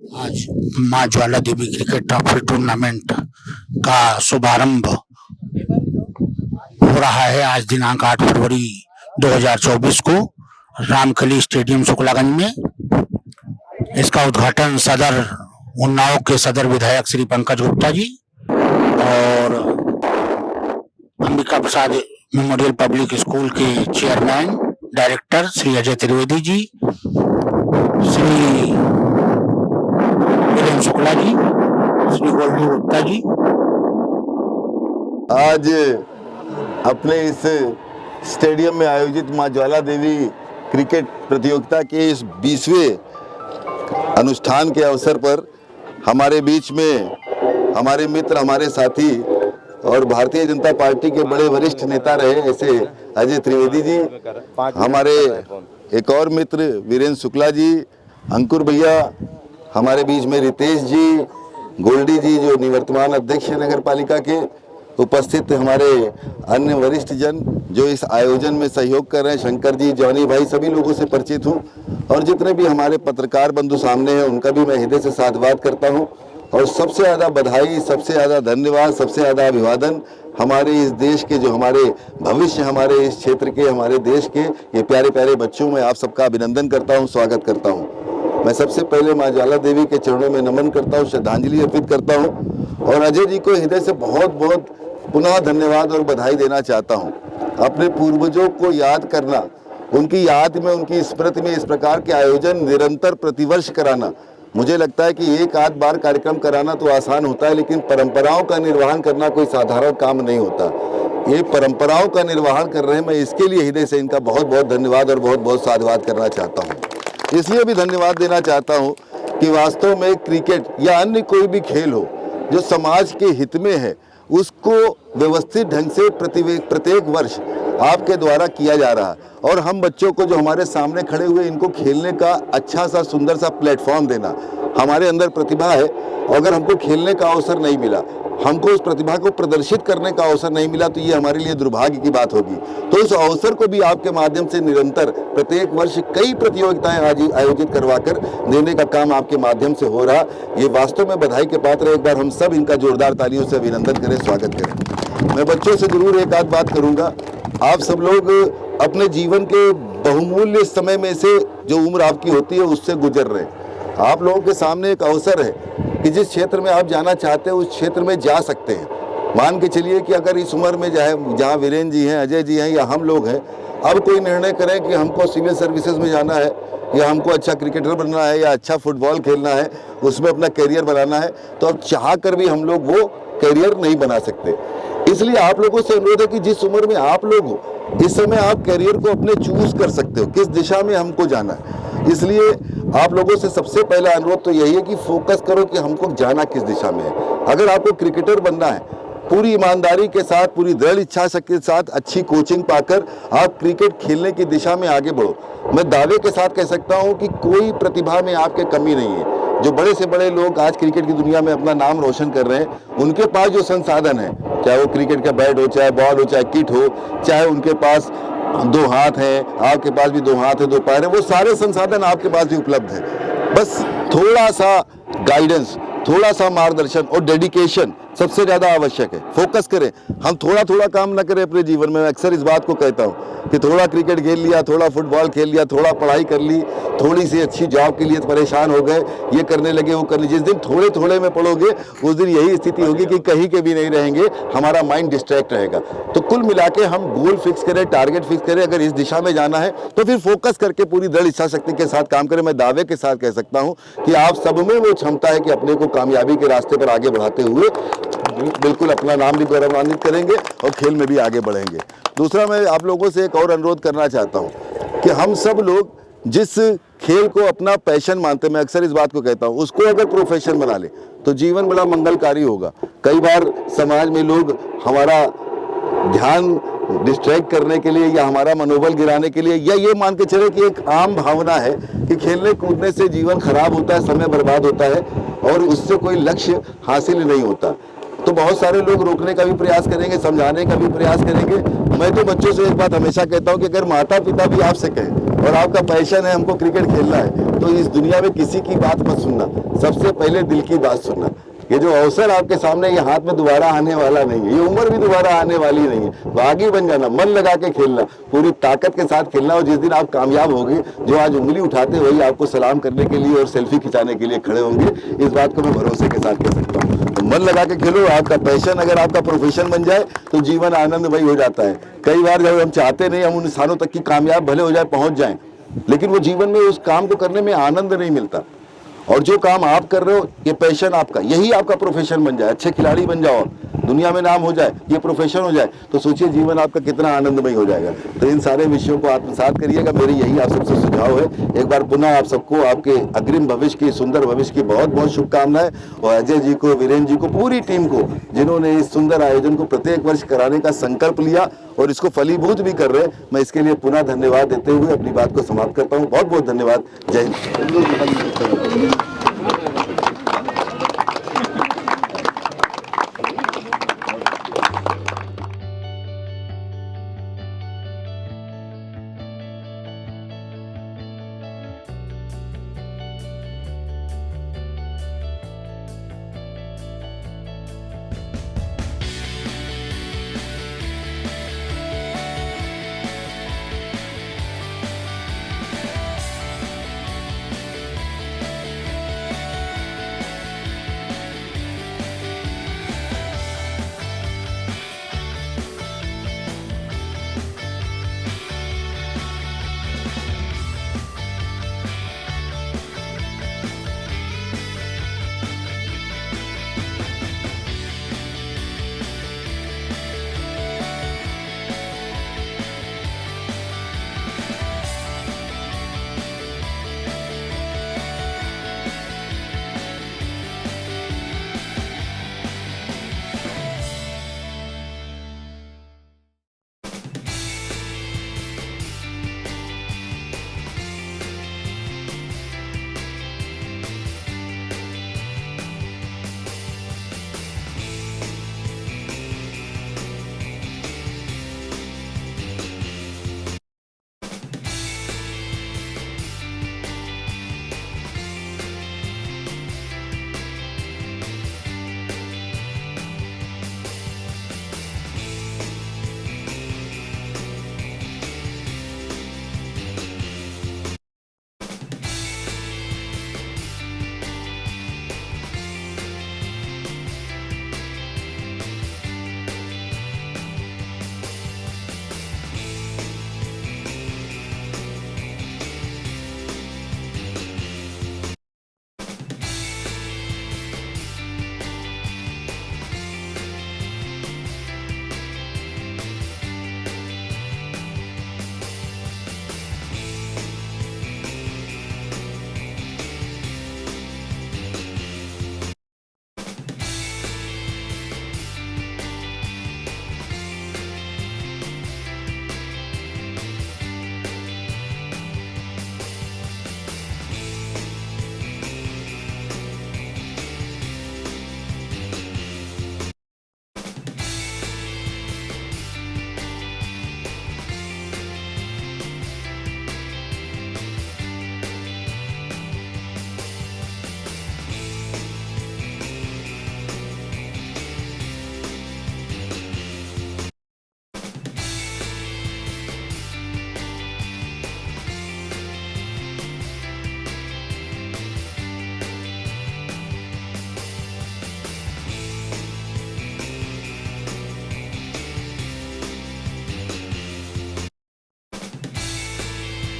आज माँ Jwala Devi cricket trophy tournament का शुभारंभ हो रहा है। आज दिनांक 8 फरवरी 2024 को रामकली स्टेडियम शुक्लागंज में इसका उद्घाटन सदर उन्नाव के सदर विधायक श्री पंकज गुप्ता जी और Ambika Prasad memorial public school के चेयरमैन डायरेक्टर श्री अजय त्रिवेदी जी, श्री वीरेंद्र शुक्ला जी, श्री गोल्डी गुप्ता जी आज अपने इस स्टेडियम में आयोजित माँ ज्वाला देवी क्रिकेट प्रतियोगिता के इस 20वें अनुष्ठान के अवसर पर हमारे बीच में हमारे मित्र, हमारे साथी और भारतीय जनता पार्टी के बड़े वरिष्ठ नेता रहे ऐसे अजय त्रिवेदी जी, हमारे एक और मित्र वीरेंद्र शुक्ला जी, अंकुर भैया, हमारे बीच में रितेश जी, गोल्डी जी जो निवर्तमान अध्यक्ष नगर पालिका के, उपस्थित हमारे अन्य वरिष्ठ जन जो इस आयोजन में सहयोग कर रहे हैं, शंकर जी, जॉनी भाई, सभी लोगों से परिचित हूँ और जितने भी हमारे पत्रकार बंधु सामने हैं उनका भी मैं हृदय से साधुवाद करता हूँ। और सबसे ज़्यादा बधाई, सबसे ज़्यादा धन्यवाद, सबसे ज़्यादा अभिवादन हमारे इस देश के, जो हमारे भविष्य, हमारे इस क्षेत्र के, हमारे देश के ये प्यारे प्यारे बच्चों में आप सबका अभिनंदन करता हूँ, स्वागत करता हूँ। मैं सबसे पहले माँ ज्वाला देवी के चरणों में नमन करता हूँ, श्रद्धांजलि अर्पित करता हूँ और अजय जी को हृदय से बहुत बहुत पुनः धन्यवाद और बधाई देना चाहता हूँ। अपने पूर्वजों को याद करना, उनकी याद में, उनकी स्मृति में इस प्रकार के आयोजन निरंतर प्रतिवर्ष कराना, मुझे लगता है कि एक आध बार कार्यक्रम कराना तो आसान होता है, लेकिन परंपराओं का निर्वहन करना कोई साधारण काम नहीं होता। ये परंपराओं का निर्वहन कर रहे हैं, मैं इसके लिए हृदय से इनका बहुत बहुत धन्यवाद और बहुत बहुत साधुवाद करना चाहता हूँ। इसलिए भी धन्यवाद देना चाहता हूँ कि वास्तव में क्रिकेट या अन्य कोई भी खेल हो जो समाज के हित में है, उसको व्यवस्थित ढंग से प्रत्येक वर्ष आपके द्वारा किया जा रहा है और हम बच्चों को जो हमारे सामने खड़े हुए इनको खेलने का अच्छा सा सुंदर सा प्लेटफॉर्म देना। हमारे अंदर प्रतिभा है और अगर हमको खेलने का अवसर नहीं मिला, हमको उस प्रतिभा को प्रदर्शित करने का अवसर नहीं मिला, तो ये हमारे लिए दुर्भाग्य की बात होगी। तो उस अवसर को भी आपके माध्यम से निरंतर प्रत्येक वर्ष कई प्रतियोगिताएं आयोजित करवाकर देने का काम आपके माध्यम से हो रहा, ये वास्तव में बधाई के पात्र है। एक बार हम सब इनका जोरदार तालियों से अभिनंदन करें, स्वागत करें। मैं बच्चों से जरूर एक आध बात करूंगा। आप सब लोग अपने जीवन के बहुमूल्य समय में से जो उम्र आपकी होती है उससे गुजर रहे हैं। आप लोगों के सामने एक अवसर है कि जिस क्षेत्र में आप जाना चाहते हैं उस क्षेत्र में जा सकते हैं। मान के चलिए कि अगर इस उम्र में जहाँ वीरेंद्र जी हैं, अजय जी हैं या हम लोग हैं, अब कोई निर्णय करें कि हमको सिविल सर्विसेज में जाना है या हमको अच्छा क्रिकेटर बनना है या अच्छा फुटबॉल खेलना है, उसमें अपना करियर बनाना है, तो अब चाह कर भी हम लोग वो करियर नहीं बना सकते। इसलिए आप लोगों से अनुरोध है कि जिस उम्र में आप लोग हो, इस समय आप करियर को अपने चूज कर सकते हो, किस दिशा में हमको जाना है। इसलिए आप लोगों से सबसे पहला अनुरोध तो यही है कि फोकस करो कि हमको जाना किस दिशा में है। अगर आपको क्रिकेटर बनना है, पूरी ईमानदारी के साथ, पूरी दृढ़ इच्छा शक्ति के साथ अच्छी कोचिंग पाकर आप क्रिकेट खेलने की दिशा में आगे बढ़ो। मैं दावे के साथ कह सकता हूं कि कोई प्रतिभा में आपके कमी नहीं है। जो बड़े से बड़े लोग आज क्रिकेट की दुनिया में अपना नाम रोशन कर रहे हैं, उनके पास जो संसाधन है, चाहे वो क्रिकेट का बैट हो, चाहे बॉल हो, चाहे किट हो, चाहे उनके पास 2 हाथ हैं, आपके पास भी 2 हाथ है, 2 पैर है, वो सारे संसाधन आपके पास भी उपलब्ध है। बस थोड़ा सा गाइडेंस, थोड़ा सा मार्गदर्शन और डेडिकेशन सबसे ज़्यादा आवश्यक है। फोकस करें, हम थोड़ा थोड़ा काम न करें अपने जीवन में। मैं अक्सर इस बात को कहता हूँ कि थोड़ा क्रिकेट खेल लिया, थोड़ा फुटबॉल खेल लिया, थोड़ा पढ़ाई कर ली, थोड़ी सी अच्छी जॉब के लिए परेशान हो गए, ये करने लगे, वो करने, जिस दिन थोड़े थोड़े में पढ़ोगे उस दिन यही स्थिति होगी कि कहीं के भी नहीं रहेंगे, हमारा माइंड डिस्ट्रैक्ट रहेगा। तो कुल मिला के हम गोल फिक्स करें, टारगेट फिक्स करें, अगर इस दिशा में जाना है तो फिर फोकस करके पूरी दृढ़ इच्छा शक्ति के साथ काम करें। मैं दावे के साथ कह सकता हूँ कि आप सब में वो क्षमता है कि अपने को कामयाबी के रास्ते पर आगे बढ़ाते हुए बिल्कुल अपना नाम भी गौरवान्वित करेंगे और खेल में भी आगे बढ़ेंगे। दूसरा, मैं आप लोगों से एक और अनुरोध करना चाहता हूं कि हम सब लोग जिस खेल को अपना पैशन मानते हैं, मैं अक्सर इस बात को कहता हूं, उसको अगर प्रोफेशन बना ले तो जीवन बड़ा मंगलकारी होगा। कई बार समाज में लोग हमारा ध्यान डिस्ट्रैक्ट करने के लिए या हमारा मनोबल गिराने के लिए, या ये मान के चले कि एक आम भावना है कि खेलने कूदने से जीवन खराब होता है, समय बर्बाद होता है और उससे कोई लक्ष्य हासिल नहीं होता। तो बहुत सारे लोग रोकने का भी प्रयास करेंगे, समझाने का भी प्रयास करेंगे। मैं तो बच्चों से एक बात हमेशा कहता हूं कि अगर माता पिता भी आपसे कहें और आपका पैशन है हमको क्रिकेट खेलना है, तो इस दुनिया में किसी की बात मत सुनना, सबसे पहले दिल की बात सुनना। ये जो अवसर आपके सामने, ये हाथ में दोबारा आने वाला नहीं है, ये उम्र भी दोबारा आने वाली नहीं है। बागी बन जाना, मन लगा के खेलना, पूरी ताकत के साथ खेलना, और जिस दिन आप कामयाब होंगे, जो आज उंगली उठाते वही आपको सलाम करने के लिए और सेल्फी खिंचाने के लिए खड़े होंगे। इस बात को मैं भरोसे के साथ कह सकता हूँ। तो मन लगा के खेलो। आपका पैशन अगर आपका प्रोफेशन बन जाए तो जीवन आनंदमय हो जाता है। कई बार जब हम चाहते नहीं हम उन स्थानों तक की कामयाब भले हो जाए, पहुंच जाएं, लेकिन वो जीवन में उस काम को करने में आनंद नहीं मिलता। और जो काम आप कर रहे हो, ये पैशन आपका, यही आपका प्रोफेशन बन जाए, अच्छे खिलाड़ी बन जाओ, दुनिया में नाम हो जाए, ये प्रोफेशन हो जाए, तो सोचिए जीवन आपका कितना आनंदमय हो जाएगा। तो इन सारे विषयों को आत्मसात करिएगा, मेरी यही आप सबसे सुझाव है। एक बार पुनः आप सबको आपके अग्रिम भविष्य की, सुंदर भविष्य की बहुत बहुत शुभकामनाएं। और अजय जी को, वीरेंद्र जी को, पूरी टीम को, जिन्होंने इस सुंदर आयोजन को प्रत्येक वर्ष कराने का संकल्प लिया और इसको फलीभूत भी कर रहे हैं, मैं इसके लिए पुनः धन्यवाद देते हुए अपनी बात को समाप्त करता हूँ। बहुत बहुत धन्यवाद। जय हिंद।